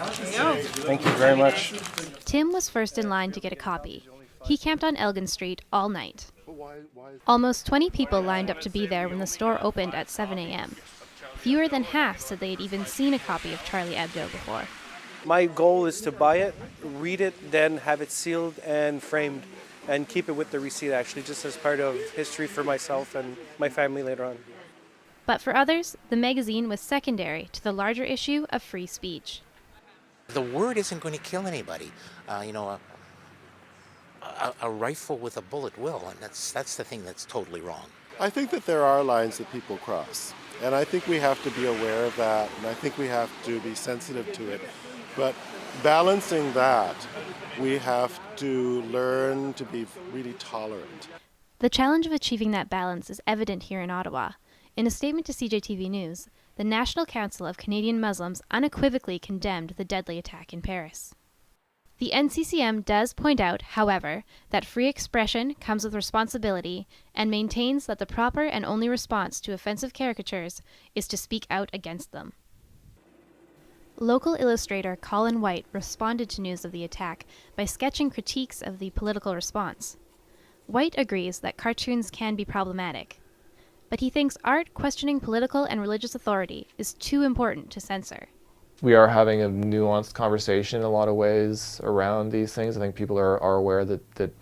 Thank you very much. Tim was first in line to get a copy. He camped on Elgin Street all night. Almost 20 people lined up to be there when the store opened at 7 a.m. Fewer than half said they had even seen a copy of Charlie Hebdo before. My goal is to buy it, read it, then have it sealed and framed, and keep it with the receipt actually, just as part of history for myself and my family later on. But for others, the magazine was secondary to the larger issue of free speech. The word isn't going to kill anybody. A rifle with a bullet will, and that's the thing that's totally wrong. I think that there are lines that people cross, and I think we have to be aware of that, and I think we have to be sensitive to it. But balancing that, we have to learn to be really tolerant. The challenge of achieving that balance is evident here in Ottawa. In a statement to CJTV News, the National Council of Canadian Muslims unequivocally condemned the deadly attack in Paris. The NCCM does point out, however, that free expression comes with responsibility and maintains that the proper and only response to offensive caricatures is to speak out against them. Local illustrator Colin White responded to news of the attack by sketching critiques of the political response. White agrees that cartoons can be problematic, but he thinks art questioning political and religious authority is too important to censor. We are having a nuanced conversation in a lot of ways around these things. I think people are aware that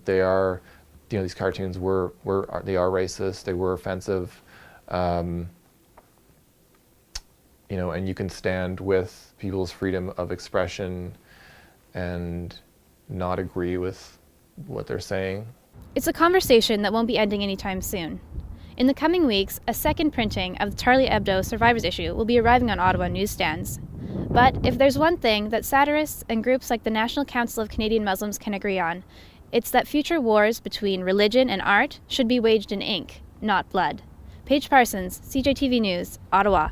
they are, these cartoons they are racist, they were offensive, and you can stand with people's freedom of expression and not agree with what they're saying. It's a conversation that won't be ending anytime soon. In the coming weeks, a second printing of the Charlie Hebdo Survivors issue will be arriving on Ottawa newsstands. But if there's one thing that satirists and groups like the National Council of Canadian Muslims can agree on, it's that future wars between religion and art should be waged in ink, not blood. Paige Parsons, CJTV News, Ottawa.